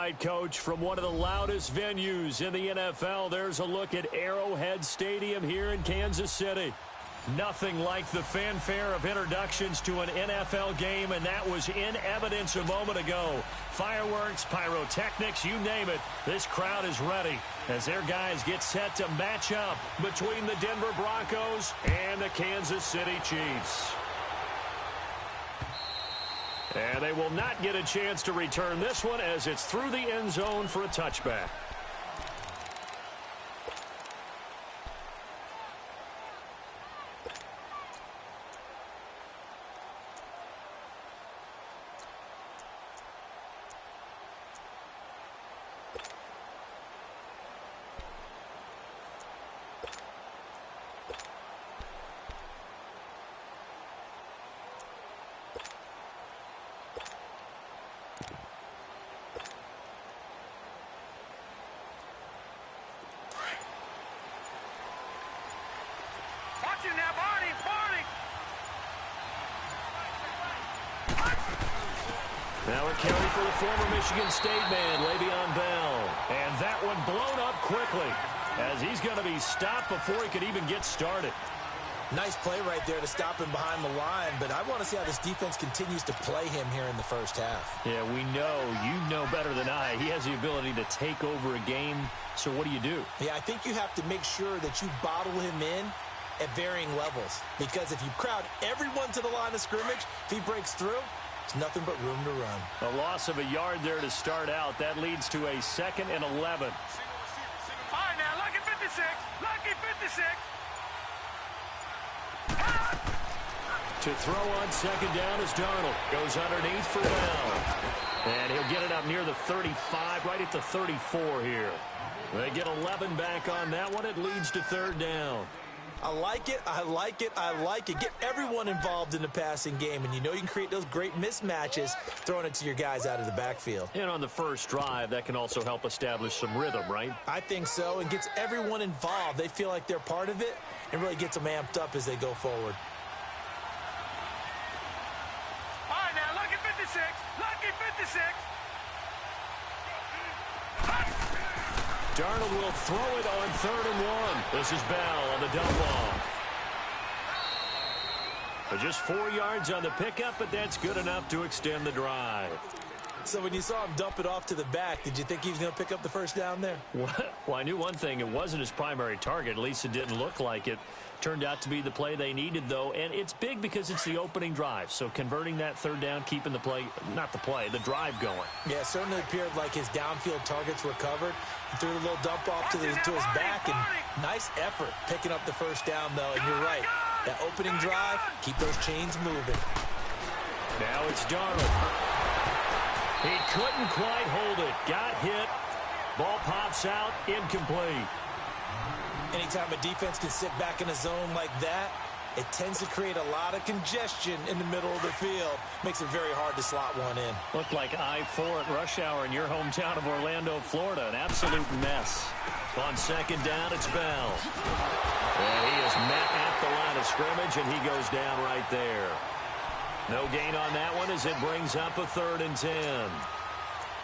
right, Coach. From one of the loudest venues in the NFL, there's a look at Arrowhead Stadium here in Kansas City. Nothing like the fanfare of introductions to an NFL game, and that was in evidence a moment ago. Fireworks, pyrotechnics, you name it. This crowd is ready as their guys get set to match up between the Denver Broncos and the Kansas City Chiefs. And they will not get a chance to return this one as it's through the end zone for a touchback. Now a carry for the former Michigan State man, Le'Veon Bell. And that one blown up quickly as he's going to be stopped before he could even get started. Nice play right there to stop him behind the line, but I want to see how this defense continues to play him here in the first half. Yeah, we know. You know better than I. He has the ability to take over a game, so what do you do? Yeah, I think you have to make sure that you bottle him in at varying levels, because if you crowd everyone to the line of scrimmage, if he breaks through, it's nothing but room to run. A loss of a yard there to start out. That leads to a 2nd and 11. All right, now, lucky 56. Lucky 56. To throw on 2nd down is Darnold. Goes underneath for Bell. And he'll get it up near the 35, right at the 34 here. They get 11 back on that one. It leads to 3rd down. I like it, I like it, I like it. Get everyone involved in the passing game, and you know you can create those great mismatches throwing it to your guys out of the backfield. And on the first drive, that can also help establish some rhythm, right? I think so, and gets everyone involved. They feel like they're part of it, and really gets them amped up as they go forward. All right, now, lucky 56. Lucky 56. Darnold will throw it on 3rd and 1. This is Bell on the dump off. But just 4 yards on the pickup, but that's good enough to extend the drive. So when you saw him dump it off to the back, did you think he was going to pick up the first down there? Well, I knew one thing. It wasn't his primary target. At least it didn't look like it. Turned out to be the play they needed, though, and it's big because it's the opening drive. So converting that 3rd down, keeping the play, not the play, the drive going. Yeah, it certainly appeared like his downfield targets were covered. He threw a little dump off to his back, and nice effort picking up the first down, though. And you're right, that opening drive, keep those chains moving. Now it's Darnold. He couldn't quite hold it. Got hit. Ball pops out, incomplete. Anytime a defense can sit back in a zone like that, it tends to create a lot of congestion in the middle of the field. Makes it very hard to slot one in. Looked like I-4 at rush hour in your hometown of Orlando, Florida. An absolute mess. On 2nd down, it's Bell. And he is met at the line of scrimmage, and he goes down right there. No gain on that one as it brings up a 3rd and 10.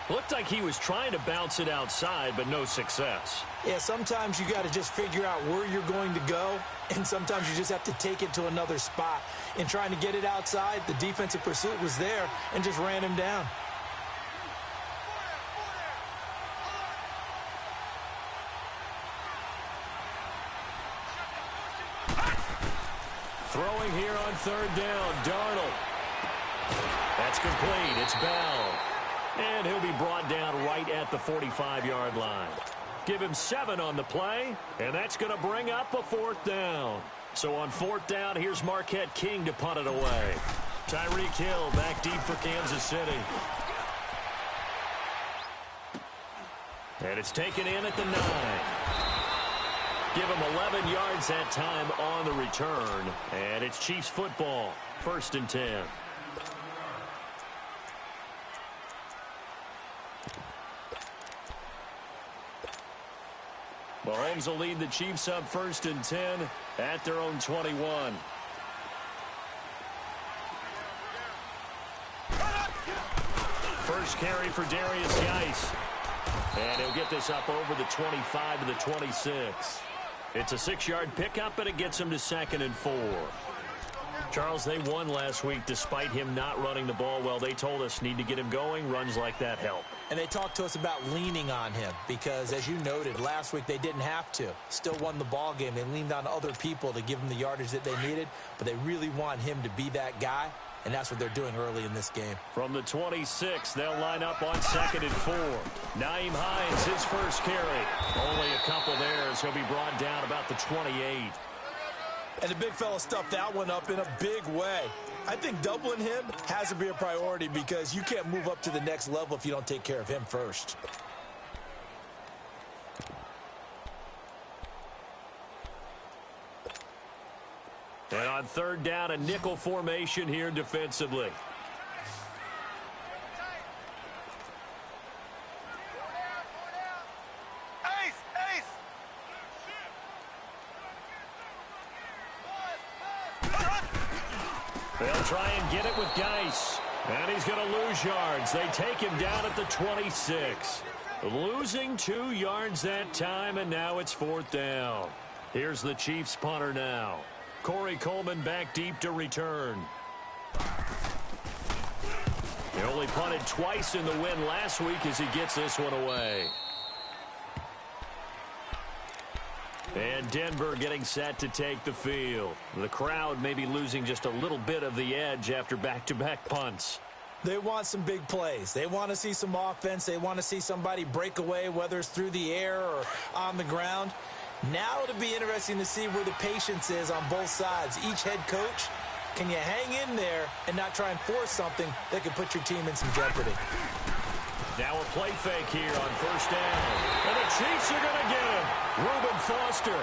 Looked like he was trying to bounce it outside, but no success. Yeah, sometimes you got to just figure out where you're going to go, and sometimes you just have to take it to another spot. In trying to get it outside, the defensive pursuit was there and just ran him down. Throwing here on 3rd down, Darnold. That's complete. It's Bell. And he'll be brought down right at the 45-yard line. Give him 7 on the play, and that's going to bring up a 4th down. So on 4th down, here's Marquette King to punt it away. Tyreek Hill back deep for Kansas City. And it's taken in at the 9. Give him 11 yards that time on the return. And it's Chiefs football, 1st and 10. Mahomes will lead the Chiefs up 1st and 10 at their own 21. first carry for Darius Geis. And he'll get this up over the 25 to the 26. It's a 6-yard pickup, and it gets him to 2nd and 4. Charles, they won last week despite him not running the ball well. They told us need to get him going. Runs like that help. And they talked to us about leaning on him because, as you noted, last week they didn't have to. Still won the ball game. They leaned on other people to give them the yardage that they needed, but they really want him to be that guy, and that's what they're doing early in this game. From the 26, they'll line up on 2nd and 4. Nyheim Hines, his first carry. Only a couple there as he'll be brought down about the 28. And the big fella stuffed that one up in a big way. I think doubling him has to be a priority because you can't move up to the next level if you don't take care of him first. And on 3rd down, a nickel formation here defensively. They'll try and get it with Geis. And he's going to lose yards. They take him down at the 26. Losing 2 yards that time, and now it's 4th down. Here's the Chiefs punter now. Corey Coleman back deep to return. He only punted twice in the win last week as he gets this one away. And Denver getting set to take the field. The crowd may be losing just a little bit of the edge after back-to-back punts. They want some big plays. They want to see some offense. They want to see somebody break away, whether it's through the air or on the ground. Now it'll be interesting to see where the patience is on both sides. Each head coach, can you hang in there and not try and force something that could put your team in some jeopardy? Now a play fake here on 1st down. And the Chiefs are going to get him. Reuben Foster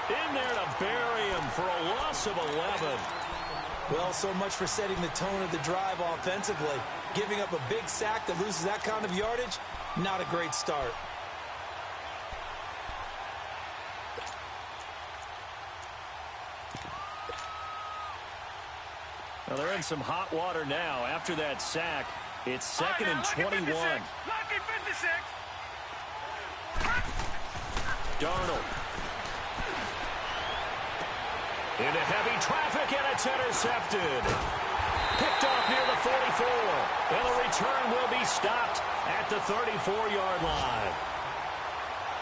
in there to bury him for a loss of 11. Well, so much for setting the tone of the drive offensively. Giving up a big sack that loses that kind of yardage, not a great start. Well, they're in some hot water now. After that sack, it's 2nd and 21. Lucky 56. Darnold. Into heavy traffic, and it's intercepted. Picked off near the 44. And the return will be stopped at the 34-yard line.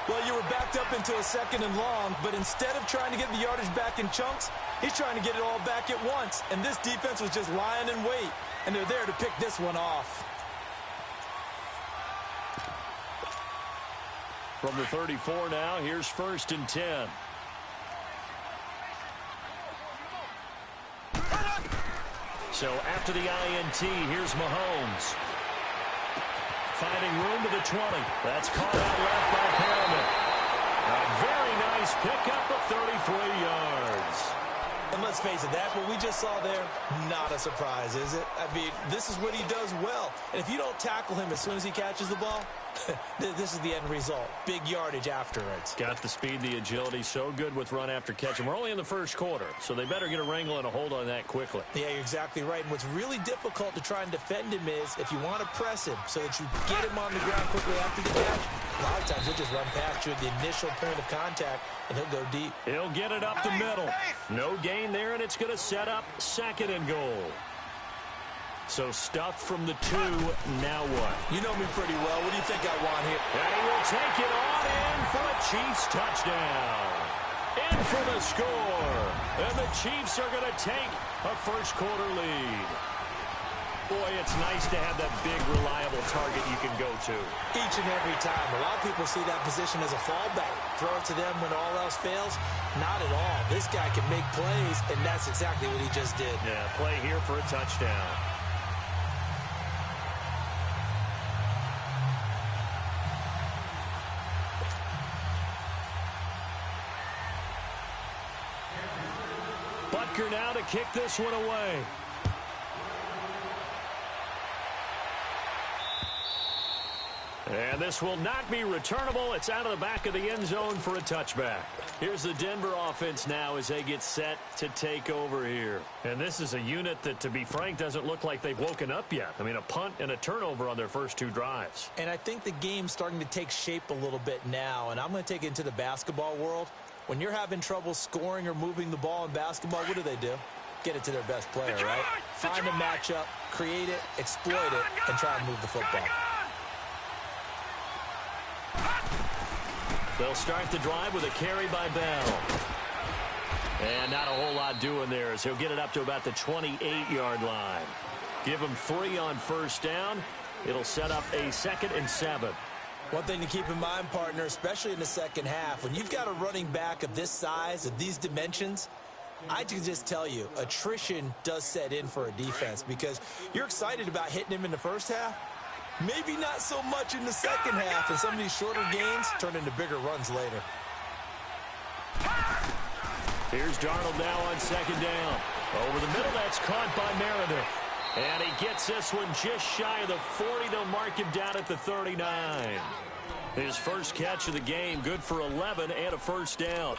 Well, you were backed up into a 2nd and long, but instead of trying to get the yardage back in chunks, he's trying to get it all back at once. And this defense was just lying in wait, and they're there to pick this one off. From the 34 now, here's 1st and 10. So after the INT, here's Mahomes. Finding room to the 20. That's caught out left by Perriman. A very nice pickup of 33 yards. And let's face it, that what we just saw there, not a surprise, is it? I mean, this is what he does well. And if you don't tackle him as soon as he catches the ball, this is the end result. Big yardage afterwards. Got the speed, the agility, so good with run after catch. And we're only in the 1st quarter, so they better get a wrangle and a hold on that quickly. Yeah, you're exactly right. And what's really difficult to try and defend him is if you want to press him so that you get him on the ground quickly after the catch, a lot of times he'll just run past you at the initial point of contact, and he'll go deep. He'll get it up the middle. No gain there, and it's going to set up 2nd and goal. So stuffed from the 2, now what? You know me pretty well. What do you think I want here? And he will take it on in for a Chiefs touchdown. In for the score. And the Chiefs are going to take a 1st quarter lead. Boy, it's nice to have that big, reliable target you can go to. Each and every time. A lot of people see that position as a fallback. Throw it to them when all else fails. Not at all. This guy can make plays, and that's exactly what he just did. Yeah, play here for a touchdown. Butker now to kick this one away. And this will not be returnable. It's out of the back of the end zone for a touchback. Here's the Denver offense now as they get set to take over here. And this is a unit that, to be frank, doesn't look like they've woken up yet. I mean, a punt and a turnover on their first 2 drives. And I think the game's starting to take shape a little bit now. And I'm going to take it into the basketball world. When you're having trouble scoring or moving the ball in basketball, what do? Get it to their best player, right? Find a matchup, create it, exploit it, and try and move the football. They'll start the drive with a carry by Bell. And not a whole lot doing there as he'll get it up to about the 28-yard line. Give him 3 on first down. It'll set up a 2nd and 7. One thing to keep in mind, partner, especially in the second half, when you've got a running back of this size, of these dimensions, I can just tell you, attrition does set in for a defense because you're excited about hitting him in the first half. Maybe not so much in the second half, and some of these shorter gains turn into bigger runs later. Here's Darnold now on 2nd down. Over the middle, that's caught by Meredith. And he gets this one just shy of the 40. They'll mark him down at the 39. His first catch of the game, good for 11 and a first down.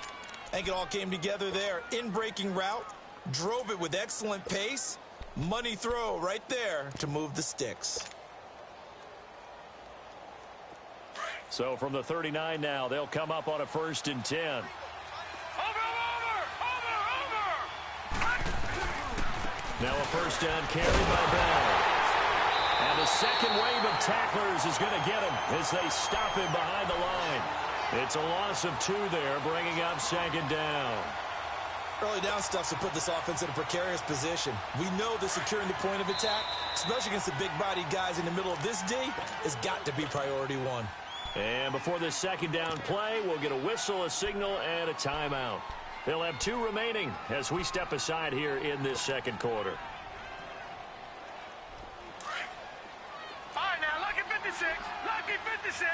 I think it all came together there. In-breaking route, drove it with excellent pace. Money throw right there to move the sticks. So from the 39 now, they'll come up on a 1st and 10. Over! Now a first down carry by Bell. And the second wave of tacklers is going to get him as they stop him behind the line. It's a loss of 2 there, bringing up 2nd down. Early down stuff to put this offense in a precarious position. We know that securing the point of attack, especially against the big-bodied guys in the middle of this D, has got to be priority 1. And before this 2nd down play, we'll get a whistle, a signal, and a timeout. They'll have 2 remaining as we step aside here in this second quarter. Fine now, lucky 56. Lucky 56.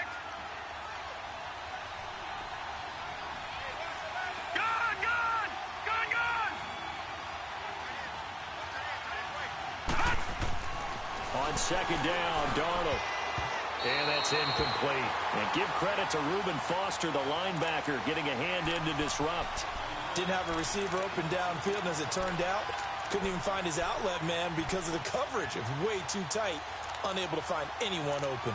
On 2nd down, Darnold. And that's incomplete. And give credit to Reuben Foster, the linebacker, getting a hand in to disrupt. Didn't have a receiver open downfield, and as it turned out, couldn't even find his outlet man because of the coverage. It was way too tight, unable to find anyone open.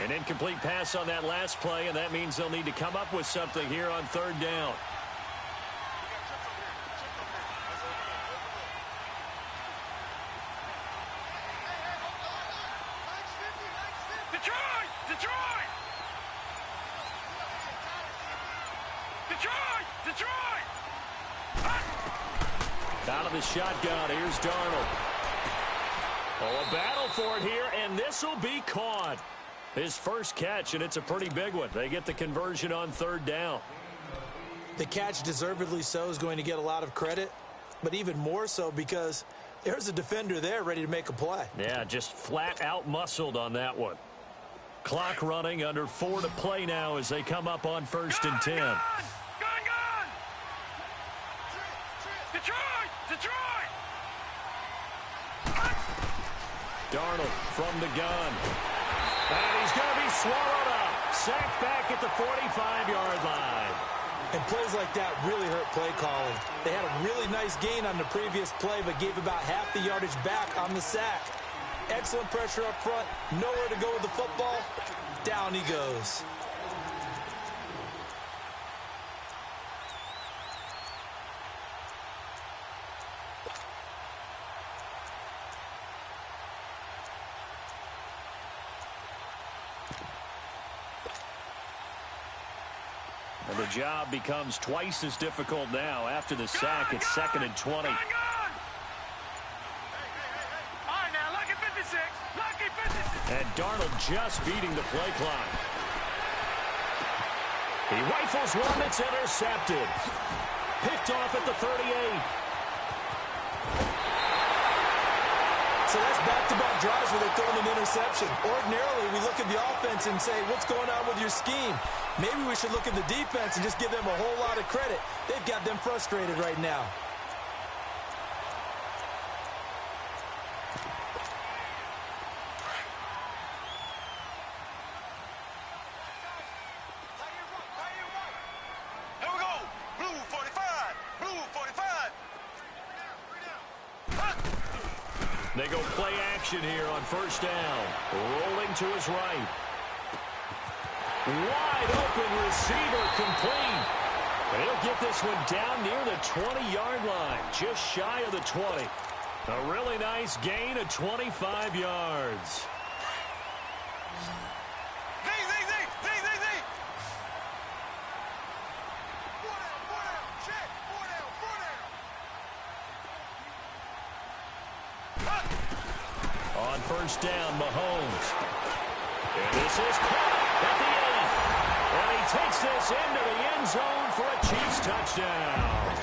An incomplete pass on that last play, and that means they'll need to come up with something here on 3rd down. Out of the shotgun, here's Darnold. Oh, a battle for it here, and this will be caught. His first catch, and it's a pretty big one. They get the conversion on 3rd down. The catch, deservedly so, is going to get a lot of credit, but even more so because there's a defender there ready to make a play. Yeah, just flat out muscled on that one. Clock running, under 4 to play now as they come up on 1st and 10. Gone! Detroit! Darnold from the gun. And he's going to be swallowed up. Sacked back at the 45-yard line. And plays like that really hurt play calling. They had a really nice gain on the previous play, but gave about half the yardage back on the sack. Excellent pressure up front. Nowhere to go with the football. Down he goes. And the job becomes twice as difficult now. After the sack, it's 2nd and 20. All right, now, lucky 56. Lucky 56. And Darnold just beating the play clock. He rifles one that's intercepted. Picked off at the 38. So that's back-to-back drives where they throw an interception. Ordinarily, we look at the offense and say, what's going on with your scheme? Maybe we should look at the defense and just give them a whole lot of credit. They've got them frustrated right now. They go play action here on first down. Rolling to his right. Wide open receiver complete. He'll get this one down near the 20-yard line, just shy of the 20. A really nice gain of 25 yards. On first down, Mahomes. And this is caught at the 8th. And he takes this into the end zone for a Chiefs touchdown.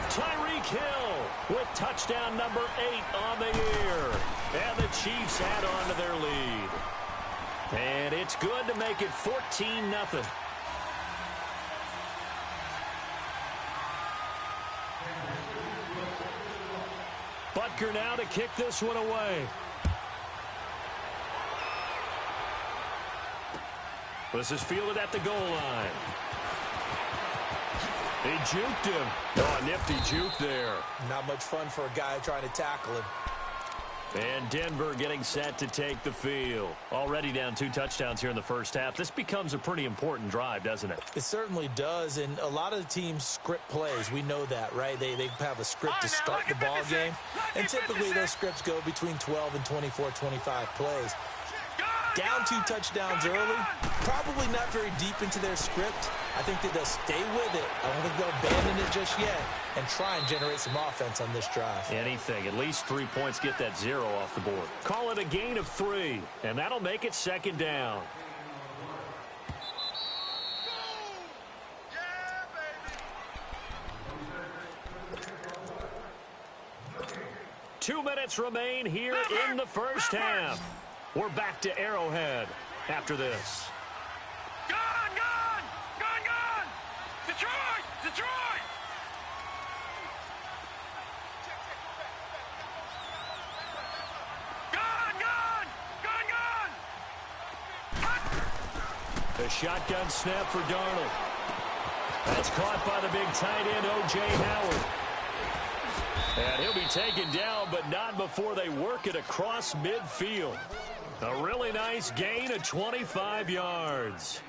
Tyreek Hill with touchdown number 8 on the year. And the Chiefs add on to their lead. And it's good to make it 14-0. Butker now to kick this one away. This is fielded at the goal line. He juked him. Oh, a nifty juke there. Not much fun for a guy trying to tackle him. And Denver getting set to take the field. Already down 2 touchdowns here in the first half. This becomes a pretty important drive, doesn't it? It certainly does, and a lot of the teams script plays. We know that, right? They have a script to start the ball game, and typically those scripts go between 12 and 24, 25 plays. Down 2 touchdowns early, probably not very deep into their script. I think that they'll stay with it. I don't think they'll abandon it just yet and try and generate some offense on this drive. Anything. At least 3 points, get that 0 off the board. Call it a gain of 3, and that'll make it second down. Two minutes remain here in the first half. We're back to Arrowhead after this. Gone! Detroit! The shotgun snap for Darnold. That's caught by the big tight end, O.J. Howard. And he'll be taken down, but not before they work it across midfield. A really nice gain of 25 yards.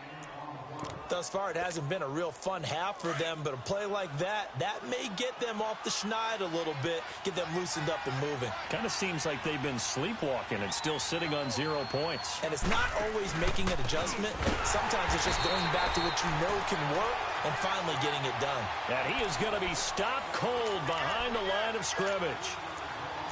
Thus far, it hasn't been a real fun half for them, but a play like that may get them off the schneid a little bit, get them loosened up and moving. Kind of seems like they've been sleepwalking and still sitting on 0 points. And it's not always making an adjustment. Sometimes it's just going back to what you know can work and finally getting it done. And he is going to be stopped cold behind the line of scrimmage.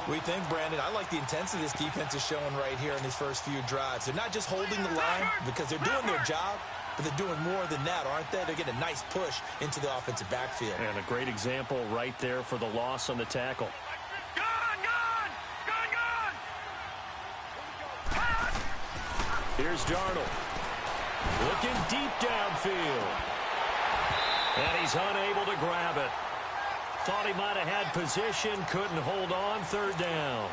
We think, Brandon, I like the intensity this defense is showing right here in these first few drives. They're not just holding the line because they're doing their job, but they're doing more than that, aren't they? They're getting a nice push into the offensive backfield. And a great example right there for the loss on the tackle. Here's Darnold. Looking deep downfield. And he's unable to grab it. Thought he might have had position, couldn't hold on, third down.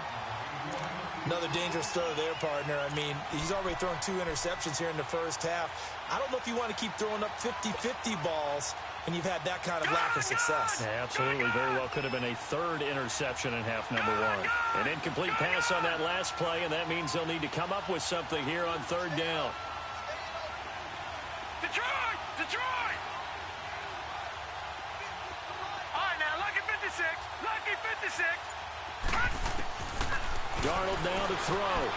Another dangerous throw there, partner. I mean, he's already thrown 2 interceptions here in the first half. I don't know if you want to keep throwing up 50-50 balls and you've had that kind of lack of success. Yeah, absolutely. Very well could have been a 3rd interception in half number 1. An incomplete pass on that last play, and that means they'll need to come up with something here on 3rd down. Detroit! All right, now, lucky 56. Darnold now to throw.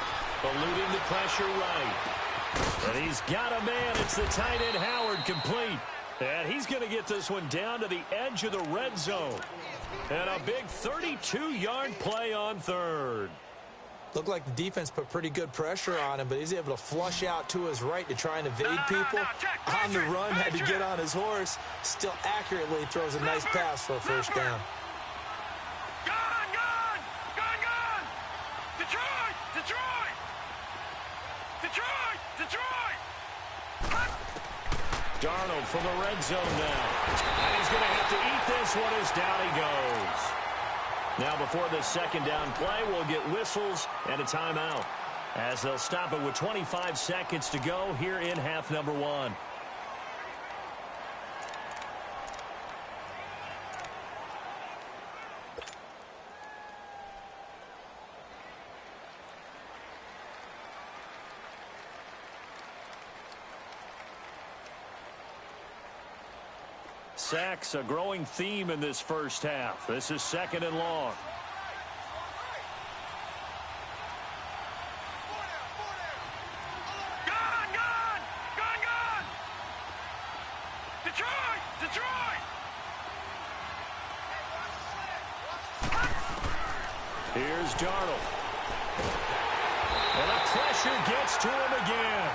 Eluding the pressure right. And he's got a man. It's the tight end Howard, complete. And he's going to get this one down to the edge of the red zone. And a big 32-yard play on 3rd. Looked like the defense put pretty good pressure on him, but he's able to flush out to his right to try and evade people. On the run, had to get on his horse. Still accurately throws a nice pass for a first down. Darnold from the red zone now. And he's going to have to eat this one as down he goes. Now before this second down play, we'll get whistles and a timeout, as they'll stop it with 25 seconds to go here in half number 1. sacks, a growing theme in this first half. This is 2nd and long. Here's Darnold. And the pressure gets to him again.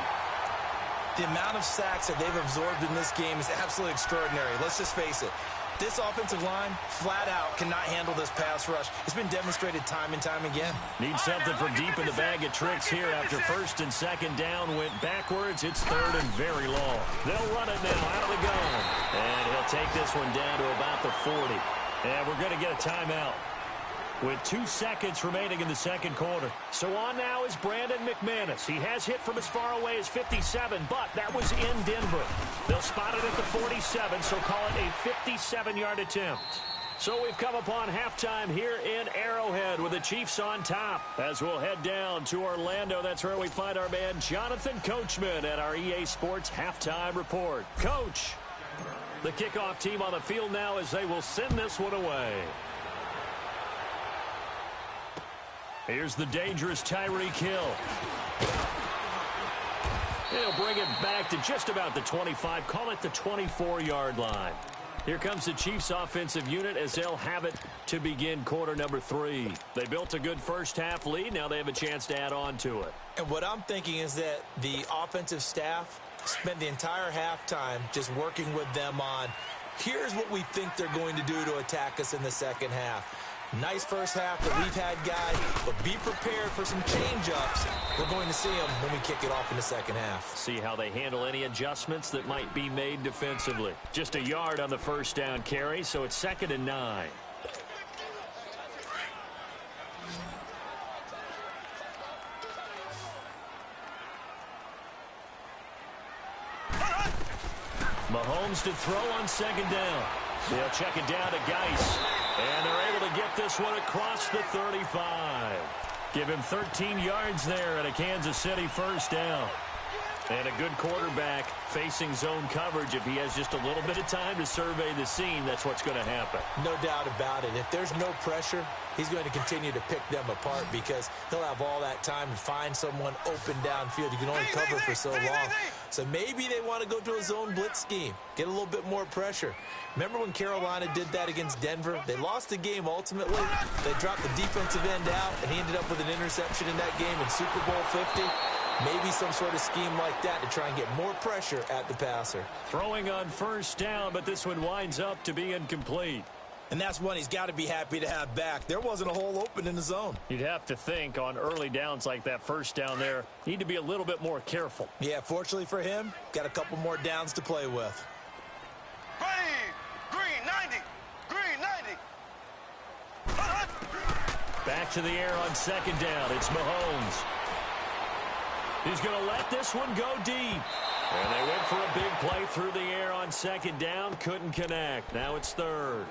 The amount of sacks that they've absorbed in this game is absolutely extraordinary. Let's just face it. This offensive line, flat out, cannot handle this pass rush. It's been demonstrated time and time again. Need something from deep in the bag of tricks here after 1st and 2nd down went backwards. It's 3rd and very long. They'll run it now out of the gun. And he'll take this one down to about the 40. And we're going to get a timeout with 2 seconds remaining in the 2nd quarter. So on now is Brandon McManus. He has hit from as far away as 57, but that was in Denver. They'll spot it at the 47, so call it a 57-yard attempt. So we've come upon halftime here in Arrowhead with the Chiefs on top. As we'll head down to Orlando, that's where we find our man Jonathan Coachman at our EA Sports Halftime Report. Coach, the kickoff team on the field now as they will send this one away. Here's the dangerous Tyreek Hill. He'll bring it back to just about the 25, call it the 24-yard line. Here comes the Chiefs offensive unit as they'll have it to begin quarter number 3. They built a good first half lead. Now they have a chance to add on to it. And what I'm thinking is that the offensive staff spent the entire halftime just working with them on, here's what we think they're going to do to attack us in the second half. Nice first half that we've had, guys, but be prepared for some change-ups. We're going to see them when we kick it off in the second half. See how they handle any adjustments that might be made defensively. Just a yard on the first down carry, so it's 2nd and 9. Mahomes to throw on 2nd down. They'll check it down to Geis. And they're able to get this one across the 35. Give him 13 yards there at a Kansas City first down. And a good quarterback facing zone coverage. If he has just a little bit of time to survey the scene, that's what's going to happen. No doubt about it. If there's no pressure, he's going to continue to pick them apart because he'll have all that time to find someone open downfield. You can only cover for so long. So maybe they want to go to a zone blitz scheme, get a little bit more pressure. Remember when Carolina did that against Denver? They lost the game ultimately. They dropped the defensive end out, and he ended up with an interception in that game in Super Bowl 50. Maybe some sort of scheme like that to try and get more pressure at the passer. Throwing on first down, but this one winds up to be incomplete. And that's one he's got to be happy to have back. There wasn't a hole open in the zone. You'd have to think on early downs like that first down there, need to be a little bit more careful. Yeah, fortunately for him, got a couple more downs to play with. Green 90. Green 90. Back to the air on 2nd down. It's Mahomes. He's going to let this one go deep. And they went for a big play through the air on 2nd down. Couldn't connect. Now it's 3rd.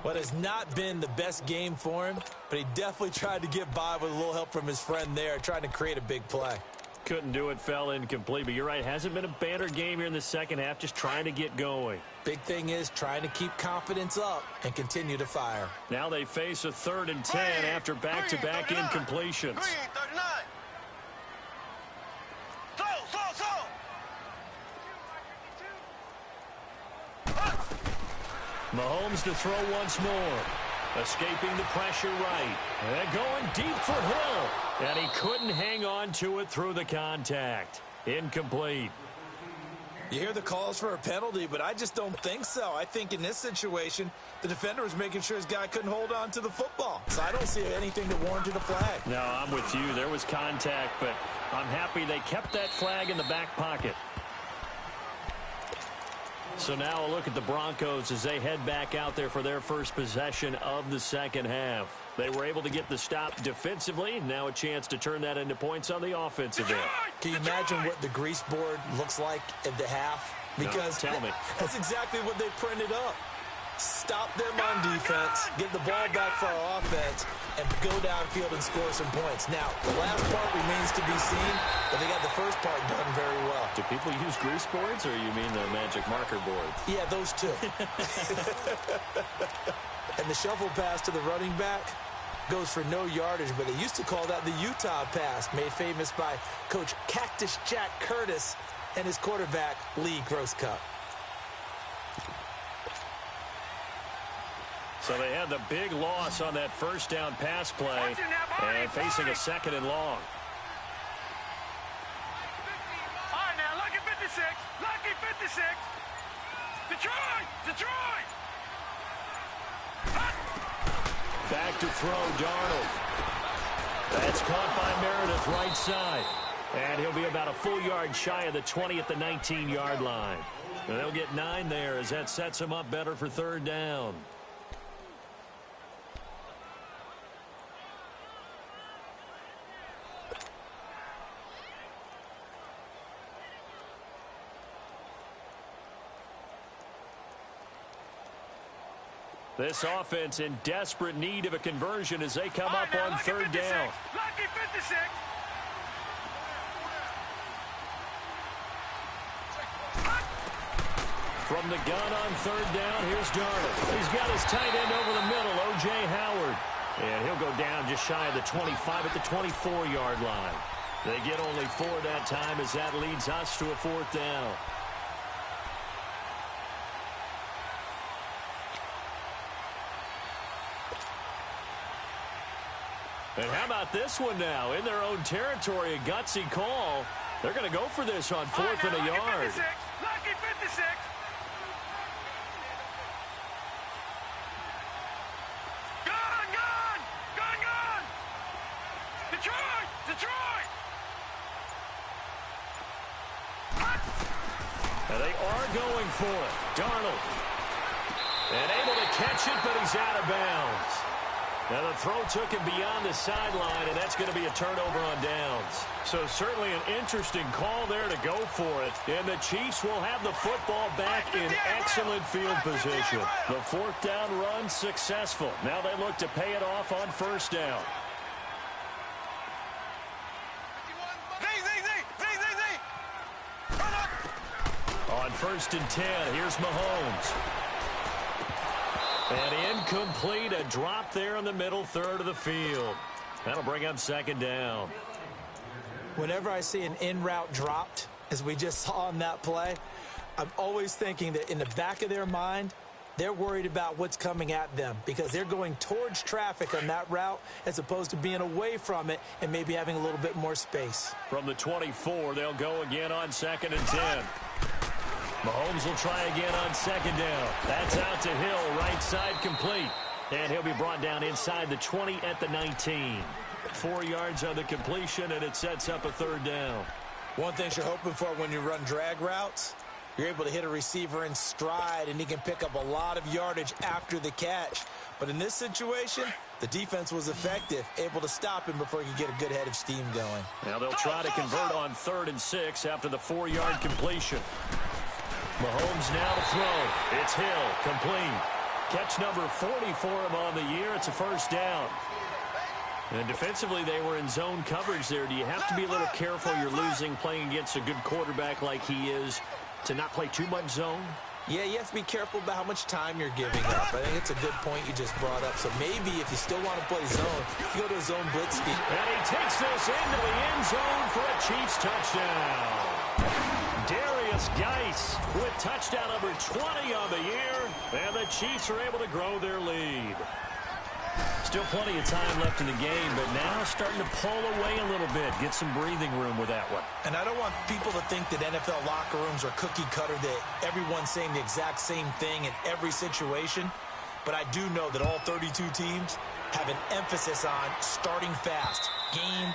What has not been the best game for him, but he definitely tried to get by with a little help from his friend there, trying to create a big play. Couldn't do it, fell incomplete. But you're right, hasn't been a banner game here in the second half, just trying to get going. Big thing is trying to keep confidence up and continue to fire. Now they face a 3rd and 10 after back-to-back incompletions. Green 39. Mahomes to throw once more. Escaping the pressure right. And going deep for Hill. And he couldn't hang on to it through the contact. Incomplete. You hear the calls for a penalty, but I just don't think so. I think in this situation, the defender was making sure his guy couldn't hold on to the football. So I don't see anything that warranted a flag. No, I'm with you. There was contact, but I'm happy they kept that flag in the back pocket. So now a look at the Broncos as they head back out there for their first possession of the second half. They were able to get the stop defensively. Now a chance to turn that into points on the offensive end. Can you imagine what the grease board looks like at the half? Because no, tell me. That's exactly what they printed up. stop them on defense, get the ball back for our offense, and go downfield and score some points. Now, the last part remains to be seen, but they got the first part done very well. Do people use grease boards, or you mean the magic marker boards? Yeah, those two. And the shuffle pass to the running back goes for no yardage, but they used to call that the Utah pass, made famous by Coach Cactus Jack Curtis and his quarterback, Lee Grosscup. So they had the big loss on that first down pass play and facing a second and long. All right, now, lucky 56. Lucky 56. Detroit! Detroit! Back to throw, Darnold. That's caught by Meredith right side. And he'll be about a full yard shy of the 20 at the 19-yard line. And they'll get 9 there as that sets him up better for third down. This offense in desperate need of a conversion as they come up on third down. Lucky 56. From the gun on third down, here's Darnold. He's got his tight end over the middle, O.J. Howard. And he'll go down just shy of the 25 at the 24-yard line. They get only 4 that time as that leads us to a fourth down. And how about this one now? In their own territory, a gutsy call. They're going to go for this on fourth and a yard. Lucky 56. Gone, gone, gone, gone. Detroit, Detroit. And they are going for it. Darnold. And able to catch it, but he's out of bounds. Now the throw took him beyond the sideline, and that's going to be a turnover on downs. So certainly an interesting call there to go for it. And the Chiefs will have the football back in excellent field position. The fourth down run successful. Now they look to pay it off on first down. On first and 10, here's Mahomes. And incomplete, a drop there in the middle third of the field. That'll bring up second down. Whenever I see an in-route dropped, as we just saw on that play, I'm always thinking that in the back of their mind, they're worried about what's coming at them because they're going towards traffic on that route as opposed to being away from it and maybe having a little bit more space. From the 24, they'll go again on second and 10. Mahomes will try again on second down. That's out to Hill, right side complete. And he'll be brought down inside the 20 at the 19. 4 yards on the completion, and it sets up a third down. One thing you're hoping for when you run drag routes, you're able to hit a receiver in stride, and he can pick up a lot of yardage after the catch. But in this situation, the defense was effective, able to stop him before he could get a good head of steam going. Now they'll try to convert on 3rd and 6 after the 4-yard completion. Mahomes now to throw. It's Hill, complete. Catch number 40 for him on the year. It's a first down. And defensively, they were in zone coverage there. Do you have to be a little careful? You're losing, playing against a good quarterback like he is, to not play too much zone? Yeah, you have to be careful about how much time you're giving up. I think it's a good point you just brought up. So maybe if you still want to play zone, you go to a zone blitz scheme. And he takes this into the end zone for a Chiefs touchdown. Darius Geis with touchdown number 20 on the year. And the Chiefs are able to grow their lead. Still plenty of time left in the game, but now starting to pull away a little bit. Get some breathing room with that one. And I don't want people to think that NFL locker rooms are cookie cutter, that everyone's saying the exact same thing in every situation. But I do know that all 32 teams have an emphasis on starting fast. Game,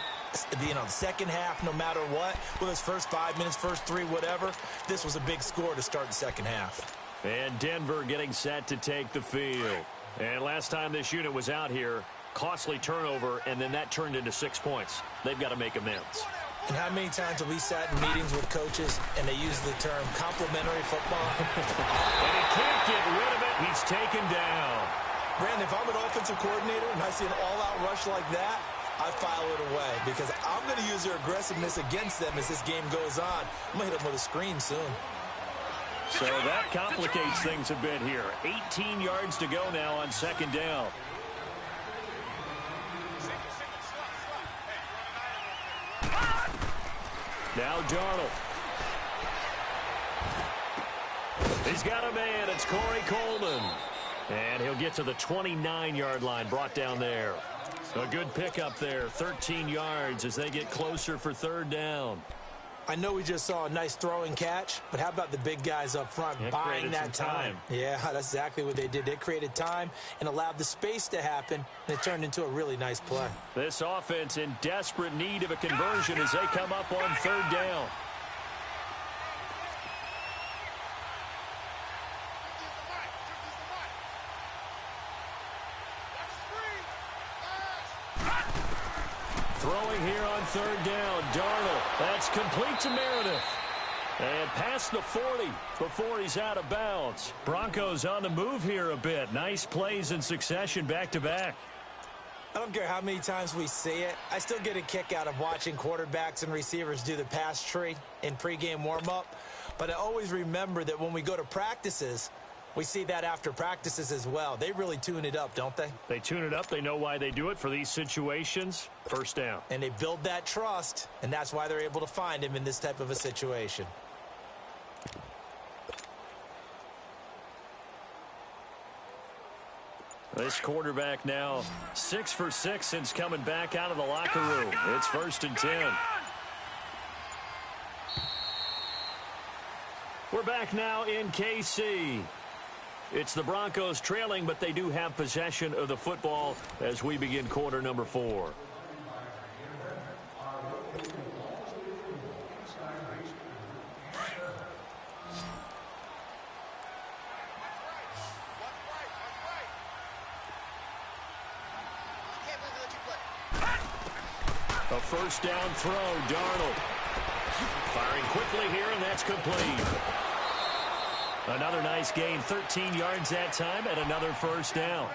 the second half, no matter what. Whether it's first 5 minutes, first 3, whatever. This was a big score to start the second half. And Denver getting set to take the field. And last time this unit was out here, costly turnover, and then that turned into 6 points. They've got to make amends. And how many times have we sat in meetings with coaches and they use the term complementary football? And he can't get rid of it. He's taken down. Brandon, if I'm an offensive coordinator and I see an all-out rush like that, I file it away because I'm going to use their aggressiveness against them as this game goes on. I'm going to hit them with a screen soon. So that complicates things a bit here. 18 yards to go now on second down. Now Darnold. He's got a man. It's Corey Coleman. And he'll get to the 29-yard line, brought down there. A good pickup there, 13 yards as they get closer for third down. I know we just saw a nice throwing catch, but how about the big guys up front buying that time? Yeah, that's exactly what they did. They created time and allowed the space to happen, and it turned into a really nice play. This offense in desperate need of a conversion as they come up on third down. Throwing here on third down, Darnold. That's complete to Meredith. And past the 40 before he's out of bounds. Broncos on the move here a bit. Nice plays in succession back-to-back. I don't care how many times we see it. I still get a kick out of watching quarterbacks and receivers do the pass tree in pregame warm-up. But I always remember that when we go to practices, we see that after practices as well. They really tune it up, don't they? They tune it up. They know why they do it for these situations. First down. And they build that trust, and that's why they're able to find him in this type of a situation. This quarterback now 6 for 6 since coming back out of the locker room. It's 1st and 10. We're back now in KC. It's the Broncos trailing, but they do have possession of the football as we begin quarter number 4. A first down throw, Darnold. Firing quickly here, and that's complete. Another nice gain, 13 yards that time, and another first down.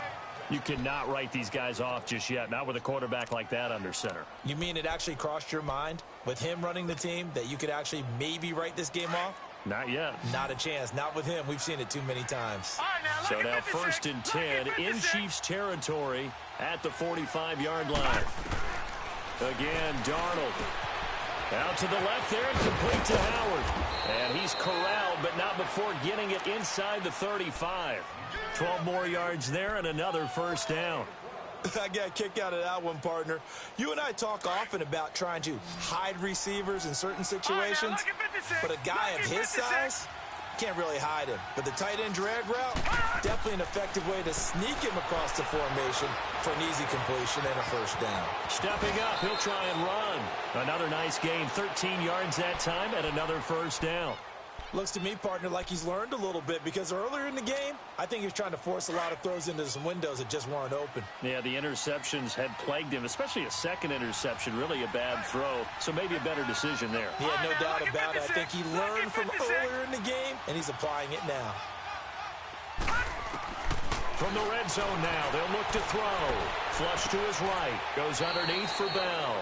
You cannot write these guys off just yet, not with a quarterback like that under center. You mean it actually crossed your mind with him running the team that you could actually maybe write this game off? Not yet. Not a chance. Not with him. We've seen it too many times. So now 1st and 10 in Chiefs territory at the 45-yard line. Again, Darnold. Out to the left there and complete to Howard. And he's corralled, but not before getting it inside the 35. 12 more yards there and another first down. I got a kick out of that one, partner. You and I talk often about trying to hide receivers in certain situations, but a guy of his size can't really hide him. But the tight end drag route, definitely an effective way to sneak him across the formation for an easy completion and a first down. Stepping up, he'll try and run. Another nice gain, 13 yards that time, and another first down. Looks to me, partner, like he's learned a little bit because earlier in the game, I think he was trying to force a lot of throws into some windows that just weren't open. Yeah, the interceptions had plagued him, especially a second interception, really a bad throw. So maybe a better decision there. Yeah, no doubt about it. I think he learned from earlier in the game, and he's applying it now. From the red zone now, they'll look to throw. Flush to his right, goes underneath for Bell.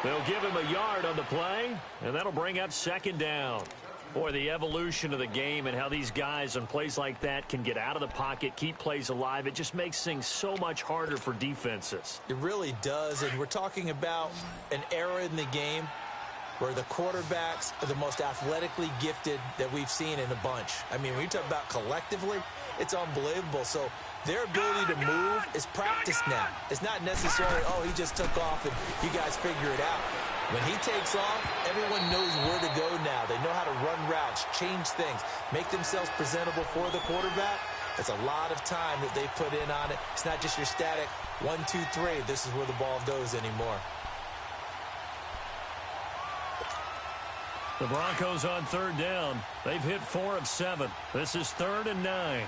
They'll give him a yard on the play, and that'll bring up second down. Boy, the evolution of the game and how these guys on plays like that can get out of the pocket, keep plays alive, it just makes things so much harder for defenses. It really does, and we're talking about an era in the game where the quarterbacks are the most athletically gifted that we've seen in a bunch. I mean, when you talk about collectively, it's unbelievable. So their ability to move is practiced now. It's not necessarily, oh, he just took off and you guys figure it out. When he takes off, everyone knows where to go now. They know how to run routes, change things, make themselves presentable for the quarterback. It's a lot of time that they put in on it. It's not just your static 1, 2, 3. This is where the ball goes anymore. The Broncos on third down. They've hit 4 of 7. This is 3rd and 9.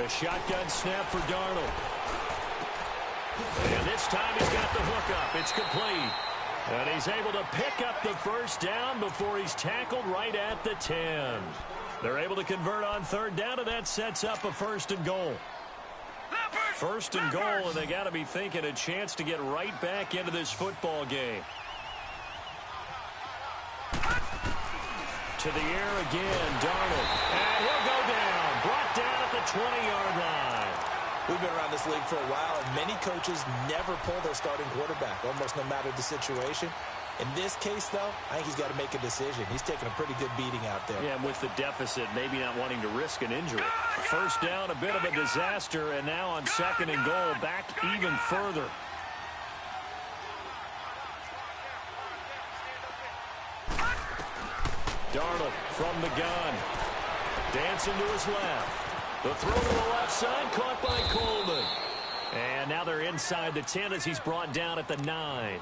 The shotgun snap for Darnold. And this time he's got the hook up. It's complete. And he's able to pick up the first down before he's tackled right at the 10. They're able to convert on third down, and that sets up a 1st and goal. 1st and goal, and they got to be thinking a chance to get right back into this football game. To the air again, Darnold. And he'll go down. Brought down at the 20-yard line. We've been around this league for a while, and many coaches never pull their starting quarterback, almost no matter the situation. In this case, though, I think he's got to make a decision. He's taking a pretty good beating out there. Yeah, and with the deficit, maybe not wanting to risk an injury. First down, a bit of a disaster, and now on 2nd and goal, back even further. Darnold from the gun. Dancing to his left. The throw to the left side, caught by Coleman. And now they're inside the 10 as he's brought down at the 9.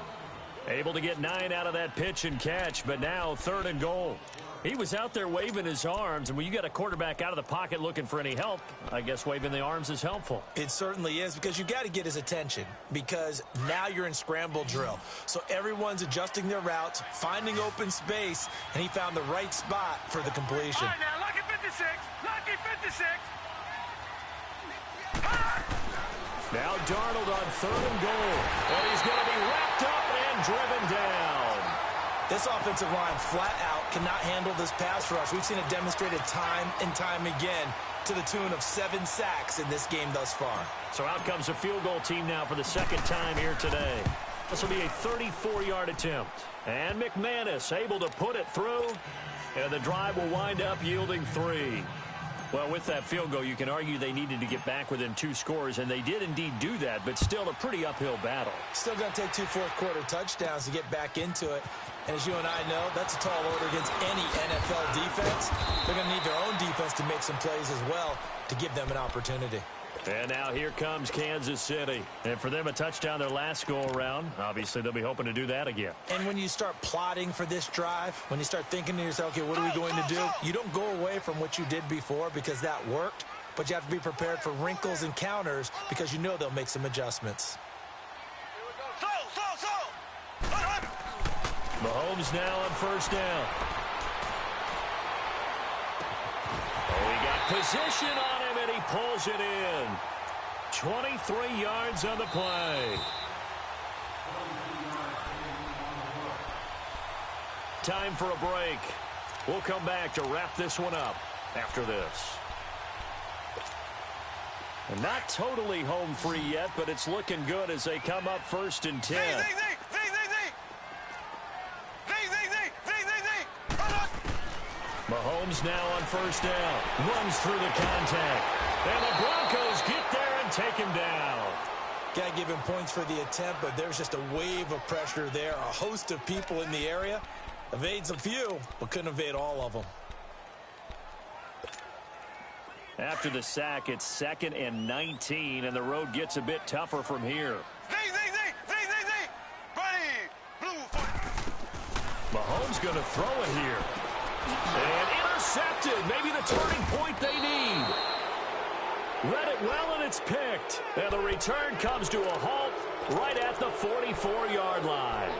Able to get 9 out of that pitch and catch, but now 3rd and goal. He was out there waving his arms, and when you got a quarterback out of the pocket looking for any help, I guess waving the arms is helpful. It certainly is, because you got to get his attention, because now you're in scramble drill. So everyone's adjusting their routes, finding open space, and he found the right spot for the completion. All right, now, lucky 56, lucky 56. Now Darnold on 3rd and goal, and he's going to be wrapped up and driven down. This offensive line flat out cannot handle this pass rush. We've seen it demonstrated time and time again to the tune of 7 sacks in this game thus far. So out comes a field goal team now for the 2nd time here today. This will be a 34-yard attempt. And McManus able to put it through, and the drive will wind up yielding 3. Well, with that field goal, you can argue they needed to get back within 2 scores, and they did indeed do that, but still a pretty uphill battle. Still going to take 2 fourth-quarter touchdowns to get back into it. And as you and I know, that's a tall order against any NFL defense. They're going to need their own defense to make some plays as well to give them an opportunity. And now here comes Kansas City. And for them, a touchdown their last go-around. Obviously, they'll be hoping to do that again. And when you start plotting for this drive, when you start thinking to yourself, okay, what are we going to do? You don't go away from what you did before because that worked, but you have to be prepared for wrinkles and counters because you know they'll make some adjustments. Mahomes now on 1st down. Oh, he got position on him, and he pulls it in. 23 yards on the play. Time for a break. We'll come back to wrap this one up after this. And not totally home free yet, but it's looking good as they come up 1st and 10. Mahomes now on 1st down. Runs through the contact. And the Broncos get there and take him down. Got to give him points for the attempt, but there's just a wave of pressure there. A host of people in the area. Evades a few, but couldn't evade all of them. After the sack, it's 2nd and 19, and the road gets a bit tougher from here. Mahomes going to throw it here. And intercepted. Maybe the turning point they need. Read it well, and it's picked. And the return comes to a halt right at the 44-yard line.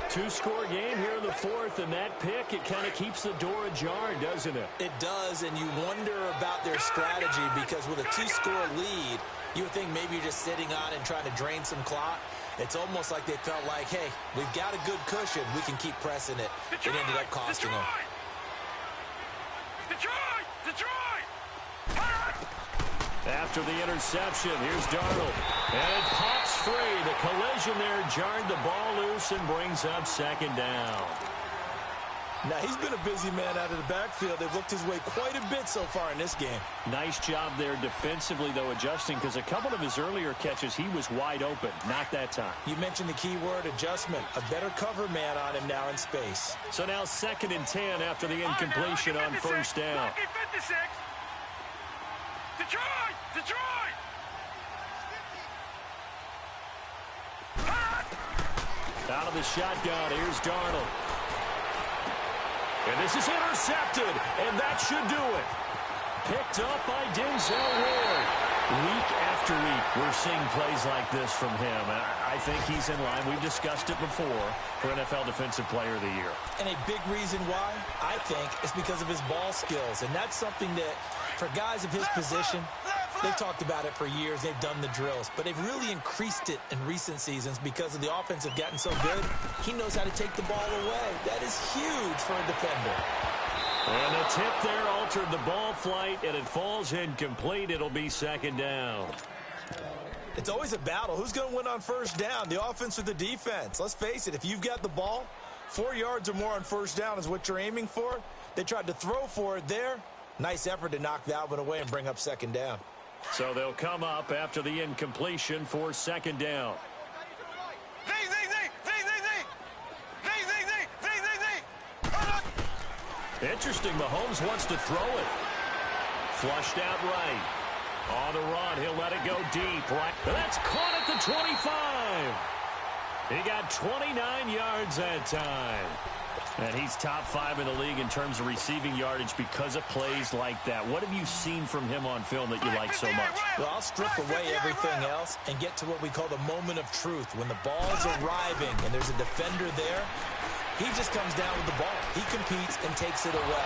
2-score game here in the 4th, and that pick, it kind of keeps the door ajar, doesn't it? It does, and you wonder about their strategy because with a 2-score lead, you would think maybe you're just sitting on and trying to drain some clock. It's almost like they felt like, hey, we've got a good cushion. We can keep pressing it. It ended up costing them. After the interception, here's Darnold. And it pops free. The collision there jarred the ball loose and brings up 2nd down. Now, he's been a busy man out of the backfield. They've looked his way quite a bit so far in this game. Nice job there defensively, though, adjusting, because a couple of his earlier catches, he was wide open. Not that time. You mentioned the key word, adjustment. A better cover man on him now in space. So now 2nd and 10 after the incompletion on 1st down. Out of the shotgun, here's Darnold. And this is intercepted, and that should do it. Picked up by Denzel Ward. Week after week, we're seeing plays like this from him. I think he's in line. We've discussed it before for NFL Defensive Player of the Year. And a big reason why, I think, is because of his ball skills. And that's something that, for guys of his position, they've talked about it for years. They've done the drills. But they've really increased it in recent seasons because of the offense have gotten so good. He knows how to take the ball away. That is huge for a defender. And the tip there altered the ball flight, and it falls incomplete. It'll be second down. It's always a battle. Who's going to win on first down, the offense or the defense? Let's face it, if you've got the ball, 4 yards or more on first down is what you're aiming for. They tried to throw for it there. Nice effort to knock that one away and bring up second down. So they'll come up after the incompletion for second down. Interesting, Mahomes wants to throw it. Flushed out right. On the run, he'll let it go deep. Right. That's caught at the 25. He got 29 yards that time. And he's top 5 in the league in terms of receiving yardage because of plays like that. What have you seen from him on film that you like so much? Well, I'll strip away everything else and get to what we call the moment of truth. When the ball's arriving and there's a defender there, he just comes down with the ball. He competes and takes it away.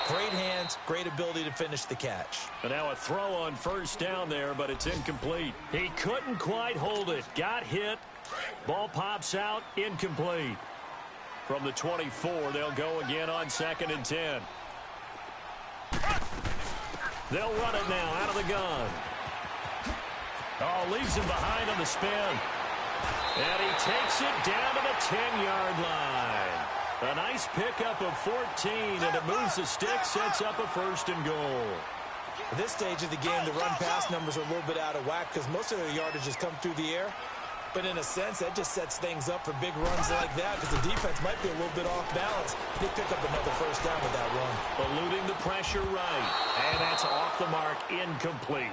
Great hands, great ability to finish the catch. And now a throw on first down there, but it's incomplete. He couldn't quite hold it. Got hit. Ball pops out, incomplete. From the 24, they'll go again on 2nd and 10. They'll run it now out of the gun. Oh, leaves him behind on the spin. And he takes it down to the 10-yard line. A nice pickup of 14, and it moves the stick, sets up a first and goal. At this stage of the game, the run-pass numbers are a little bit out of whack because most of their yardage has come through the air. But in a sense, that just sets things up for big runs like that because the defense might be a little bit off balance. They pick up another first down with that run. Eluding the pressure right, and that's off the mark, incomplete.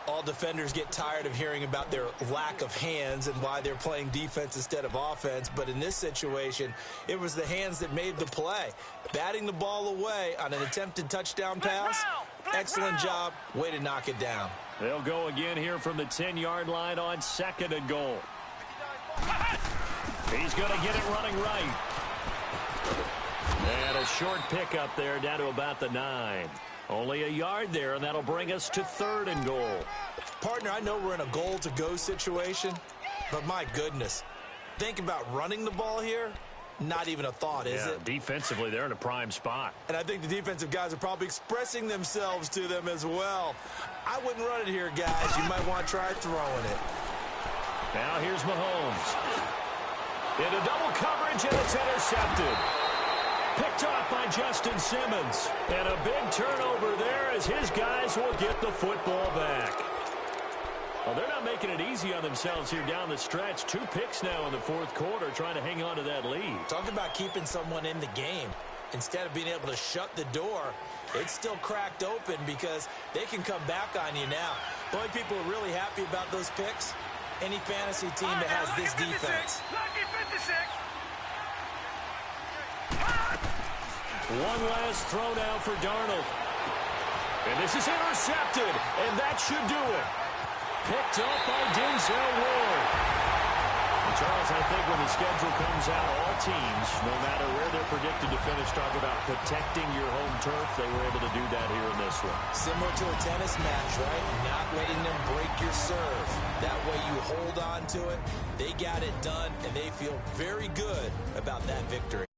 All defenders get tired of hearing about their lack of hands and why they're playing defense instead of offense. But in this situation, it was the hands that made the play. Batting the ball away on an attempted touchdown pass. Excellent job. Way to knock it down. They'll go again here from the 10-yard line on 2nd and goal. He's going to get it running right. And a short pickup there down to about the 9. Only a yard there, and that'll bring us to 3rd and goal. Partner, I know we're in a goal-to-go situation, but my goodness, think about running the ball here. Not even a thought, is it? Defensively, they're in a prime spot. And I think the defensive guys are probably expressing themselves to them as well. I wouldn't run it here, guys. You might want to try throwing it. Now here's Mahomes. Into double coverage, and it's intercepted. Picked off by Justin Simmons. And a big turnover there as his guys will get the football back. Well, they're not making it easy on themselves here down the stretch. 2 picks now in the 4th quarter trying to hang on to that lead. Talk about keeping someone in the game. Instead of being able to shut the door, it's still cracked open because they can come back on you now. The only people who are really happy about those picks, any fantasy team that has this defense. One last throw now for Darnold. And this is intercepted, and that should do it. Picked up by Denzel Ward. And Charles, I think when the schedule comes out, all teams, no matter where they're predicted to finish, talk about protecting your home turf. They were able to do that here in this one. Similar to a tennis match, right? Not letting them break your serve. That way you hold on to it. They got it done, and they feel very good about that victory.